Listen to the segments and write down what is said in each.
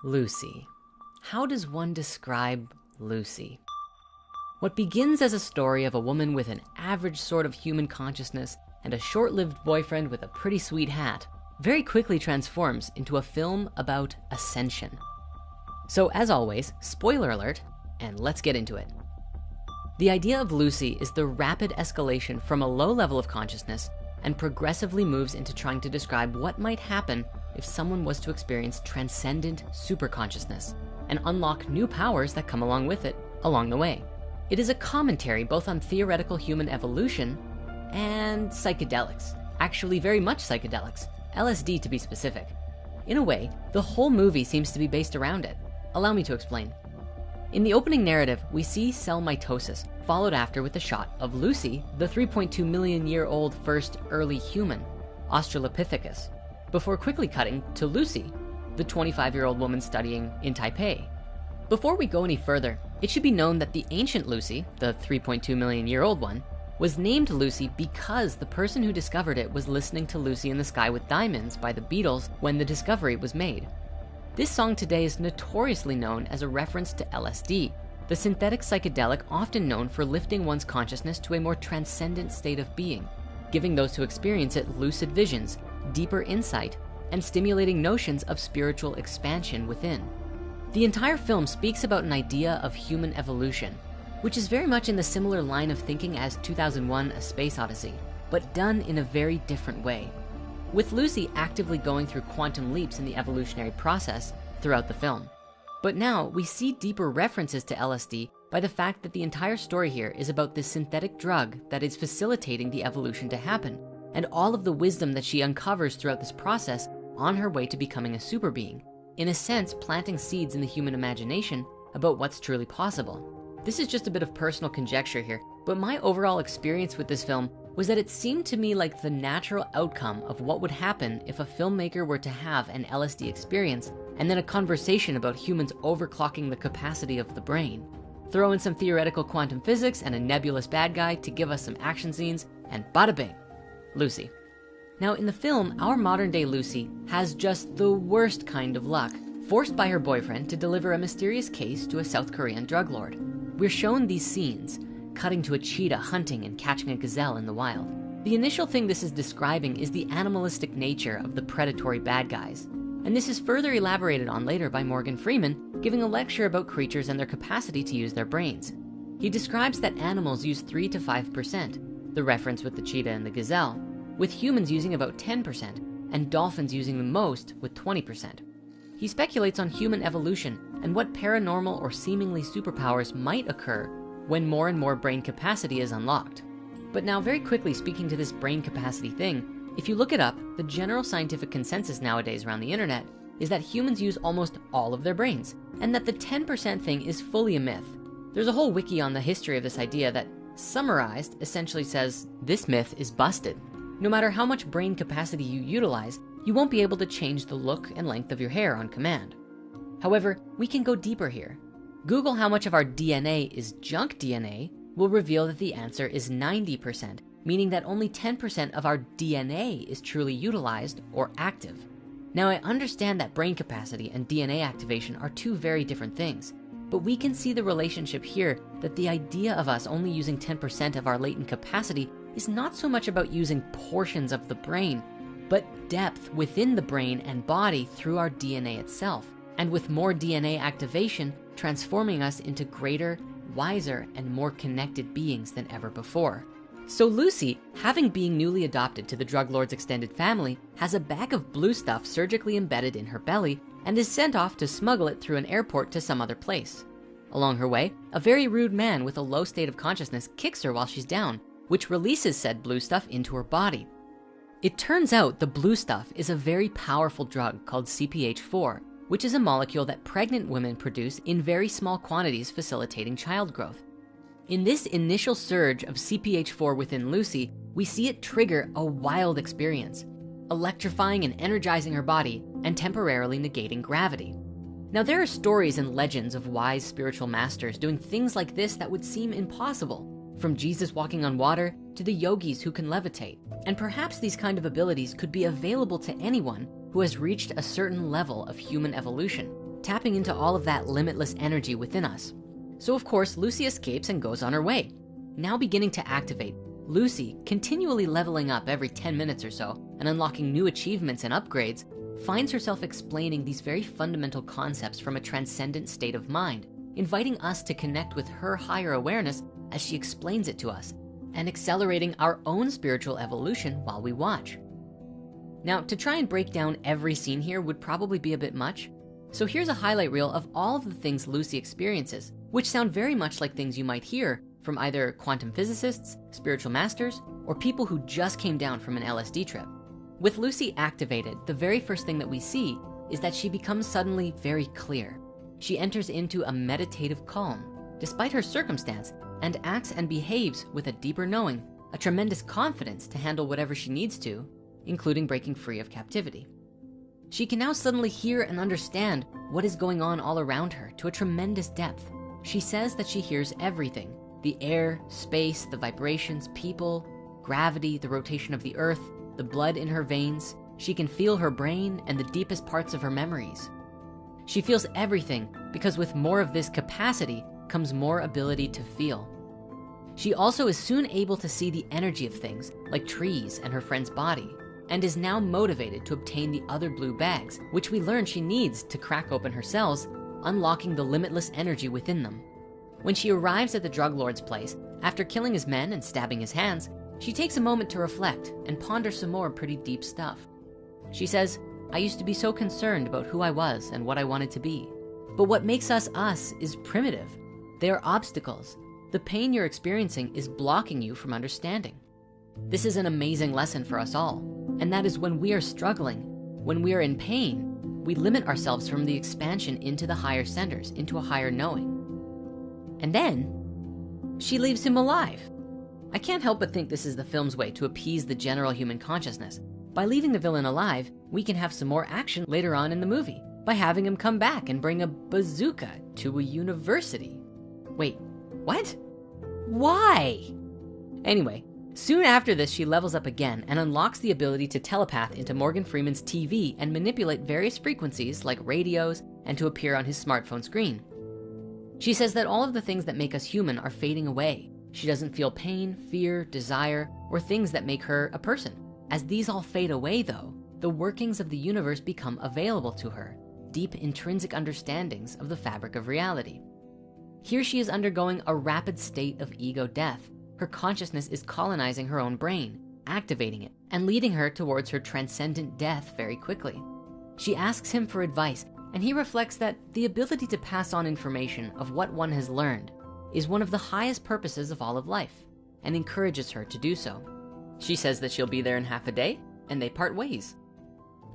Lucy. How does one describe Lucy? What begins as a story of a woman with an average sort of human consciousness and a short-lived boyfriend with a pretty sweet hat very quickly transforms into a film about ascension. So as always, spoiler alert, and let's get into it. The idea of Lucy is the rapid escalation from a low level of consciousness and progressively moves into trying to describe what might happen if someone was to experience transcendent superconsciousness and unlock new powers that come along with it along the way. It is a commentary both on theoretical human evolution and psychedelics, actually very much psychedelics, LSD to be specific. In a way, the whole movie seems to be based around it. Allow me to explain. In the opening narrative, we see cell mitosis, followed after with a shot of Lucy, the 3.2 million year old first early human, Australopithecus, before quickly cutting to Lucy, the 25-year-old woman studying in Taipei. Before we go any further, it should be known that the ancient Lucy, the 3.2 million year old one, was named Lucy because the person who discovered it was listening to Lucy in the Sky with Diamonds by the Beatles when the discovery was made. This song today is notoriously known as a reference to LSD, the synthetic psychedelic often known for lifting one's consciousness to a more transcendent state of being, giving those who experience it lucid visions, deeper insight, and stimulating notions of spiritual expansion within. The entire film speaks about an idea of human evolution, which is very much in the similar line of thinking as 2001: A Space Odyssey, but done in a very different way, with Lucy actively going through quantum leaps in the evolutionary process throughout the film. But now we see deeper references to LSD by the fact that the entire story here is about this synthetic drug that is facilitating the evolution to happen, and all of the wisdom that she uncovers throughout this process on her way to becoming a super being, in a sense planting seeds in the human imagination about what's truly possible. This is just a bit of personal conjecture here, but my overall experience with this film was that it seemed to me like the natural outcome of what would happen if a filmmaker were to have an LSD experience and then a conversation about humans overclocking the capacity of the brain. Throw in some theoretical quantum physics and a nebulous bad guy to give us some action scenes, and bada bing, Lucy. Now in the film, our modern day Lucy has just the worst kind of luck, forced by her boyfriend to deliver a mysterious case to a South Korean drug lord. We're shown these scenes, cutting to a cheetah hunting and catching a gazelle in the wild. The initial thing this is describing is the animalistic nature of the predatory bad guys. And this is further elaborated on later by Morgan Freeman, giving a lecture about creatures and their capacity to use their brains. He describes that animals use 3 to 5%, the reference with the cheetah and the gazelle, with humans using about 10% and dolphins using the most with 20%. He speculates on human evolution and what paranormal or seemingly superpowers might occur when more and more brain capacity is unlocked. But now very quickly speaking to this brain capacity thing, if you look it up, the general scientific consensus nowadays around the internet is that humans use almost all of their brains, and that the 10% thing is fully a myth. There's a whole wiki on the history of this idea that, summarized, essentially says this myth is busted. No matter how much brain capacity you utilize, you won't be able to change the look and length of your hair on command. However, we can go deeper here. Google how much of our DNA is junk DNA will reveal that the answer is 90%, meaning that only 10% of our DNA is truly utilized or active. Now, I understand that brain capacity and DNA activation are two very different things, but we can see the relationship here that the idea of us only using 10% of our latent capacity is not so much about using portions of the brain, but depth within the brain and body through our DNA itself. And with more DNA activation, transforming us into greater, wiser, and more connected beings than ever before. So Lucy, having been newly adopted to the drug lord's extended family, has a bag of blue stuff surgically embedded in her belly and is sent off to smuggle it through an airport to some other place. Along her way, a very rude man with a low state of consciousness kicks her while she's down, which releases said blue stuff into her body. It turns out the blue stuff is a very powerful drug called CPH4, which is a molecule that pregnant women produce in very small quantities, facilitating child growth. In this initial surge of CPH4 within Lucy, we see it trigger a wild experience, electrifying and energizing her body and temporarily negating gravity. Now, there are stories and legends of wise spiritual masters doing things like this that would seem impossible, from Jesus walking on water to the yogis who can levitate. And perhaps these kind of abilities could be available to anyone who has reached a certain level of human evolution. tapping into all of that limitless energy within us. So of course, Lucy escapes and goes on her way. Now beginning to activate, Lucy, continually leveling up every 10 minutes or so and unlocking new achievements and upgrades, finds herself explaining these very fundamental concepts from a transcendent state of mind, inviting us to connect with her higher awareness as she explains it to us, and accelerating our own spiritual evolution while we watch. Now, to try and break down every scene here would probably be a bit much. So here's a highlight reel of all of the things Lucy experiences, which sound very much like things you might hear from either quantum physicists, spiritual masters, or people who just came down from an LSD trip. With Lucy activated, the very first thing that we see is that she becomes suddenly very clear. She enters into a meditative calm, despite her circumstance, and acts and behaves with a deeper knowing, a tremendous confidence to handle whatever she needs to, including breaking free of captivity. She can now suddenly hear and understand what is going on all around her to a tremendous depth. She says that she hears everything: the air, space, the vibrations, people, gravity, the rotation of the earth, the blood in her veins. She can feel her brain and the deepest parts of her memories. She feels everything because with more of this capacity comes more ability to feel. She also is soon able to see the energy of things like trees and her friend's body, and is now motivated to obtain the other blue bags, which we learn she needs to crack open her cells, unlocking the limitless energy within them. When she arrives at the drug lord's place, after killing his men and stabbing his hands, she takes a moment to reflect and ponder some more pretty deep stuff. She says, "I used to be so concerned about who I was and what I wanted to be. But what makes us us is primitive. They are obstacles. The pain you're experiencing is blocking you from understanding." This is an amazing lesson for us all. And that is when we are struggling, when we are in pain, we limit ourselves from the expansion into the higher centers, into a higher knowing. And then she leaves him alive. I can't help but think this is the film's way to appease the general human consciousness. By leaving the villain alive, we can have some more action later on in the movie by having him come back and bring a bazooka to a university. Wait, what? Why? Anyway, soon after this, she levels up again and unlocks the ability to telepath into Morgan Freeman's TV and manipulate various frequencies like radios and to appear on his smartphone screen. She says that all of the things that make us human are fading away. She doesn't feel pain, fear, desire, or things that make her a person. As these all fade away though, the workings of the universe become available to her, deep intrinsic understandings of the fabric of reality. Here she is undergoing a rapid state of ego death. Her consciousness is colonizing her own brain, activating it, and leading her towards her transcendent death very quickly. She asks him for advice, and he reflects that the ability to pass on information of what one has learned is one of the highest purposes of all of life, and encourages her to do so. She says that she'll be there in half a day, and they part ways.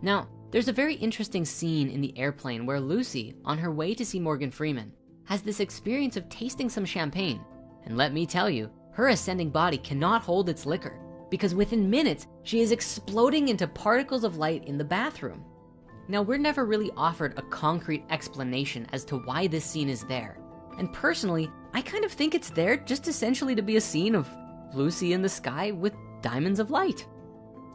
Now, there's a very interesting scene in the airplane where Lucy, on her way to see Morgan Freeman, has this experience of tasting some champagne. And let me tell you, her ascending body cannot hold its liquor, because within minutes, she is exploding into particles of light in the bathroom. Now, we're never really offered a concrete explanation as to why this scene is there. And personally, I kind of think it's there just essentially to be a scene of Lucy in the sky with diamonds of light.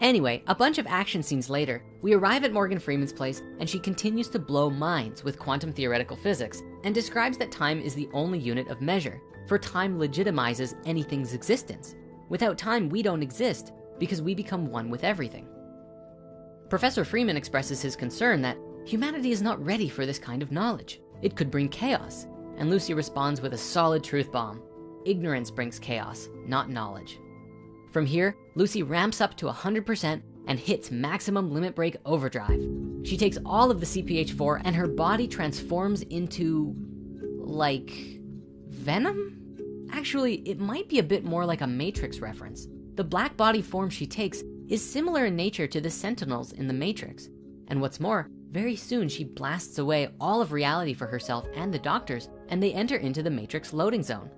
Anyway, a bunch of action scenes later, we arrive at Morgan Freeman's place and she continues to blow minds with quantum theoretical physics and describes that time is the only unit of measure, for time legitimizes anything's existence. Without time, we don't exist because we become one with everything. Professor Freeman expresses his concern that humanity is not ready for this kind of knowledge. It could bring chaos. And Lucy responds with a solid truth bomb. Ignorance brings chaos, not knowledge. From here, Lucy ramps up to 100% and hits maximum limit break overdrive. She takes all of the CPH4 and her body transforms into, like, venom? Actually, it might be a bit more like a Matrix reference. The black body form she takes is similar in nature to the Sentinels in the Matrix. And what's more, very soon she blasts away all of reality for herself and the doctors, and they enter into the Matrix loading zone.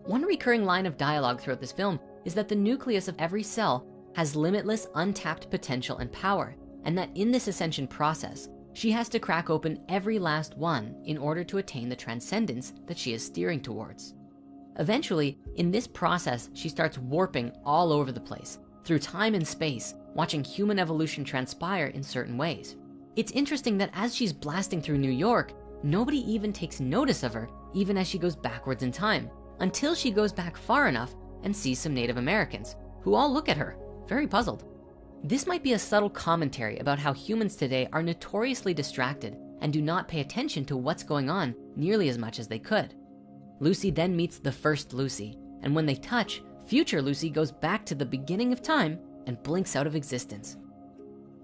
One recurring line of dialogue throughout this film is that the nucleus of every cell has limitless untapped potential and power, and that in this ascension process, she has to crack open every last one in order to attain the transcendence that she is steering towards. Eventually, in this process, she starts warping all over the place, through time and space, watching human evolution transpire in certain ways. It's interesting that as she's blasting through New York, Nobody even takes notice of her, even as she goes backwards in time, until she goes back far enough and sees some Native Americans, who all look at her, very puzzled. This might be a subtle commentary about how humans today are notoriously distracted and do not pay attention to what's going on nearly as much as they could. Lucy then meets the first Lucy, and when they touch, future Lucy goes back to the beginning of time and blinks out of existence.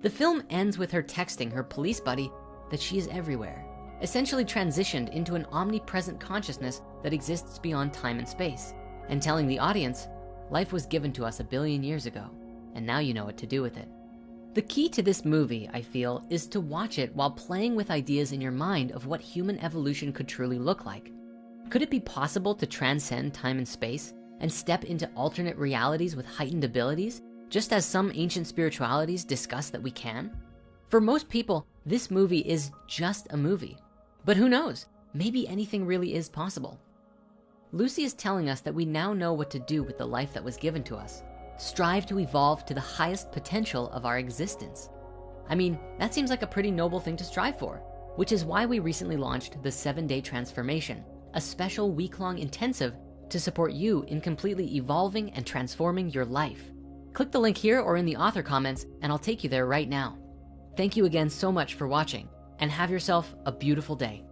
The film ends with her texting her police buddy that she is everywhere, essentially transitioned into an omnipresent consciousness that exists beyond time and space, and telling the audience, life was given to us 1 billion years ago, and now you know what to do with it. The key to this movie, I feel, is to watch it while playing with ideas in your mind of what human evolution could truly look like. Could it be possible to transcend time and space and step into alternate realities with heightened abilities, just as some ancient spiritualities discuss that we can? For most people, this movie is just a movie. But who knows? Maybe anything really is possible. Lucy is telling us that we now know what to do with the life that was given to us. Strive to evolve to the highest potential of our existence. I mean, that seems like a pretty noble thing to strive for, which is why we recently launched the 7-Day Transformation, a special week-long intensive to support you in completely evolving and transforming your life. Click the link here or in the author comments and I'll take you there right now. Thank you again so much for watching, and have yourself a beautiful day.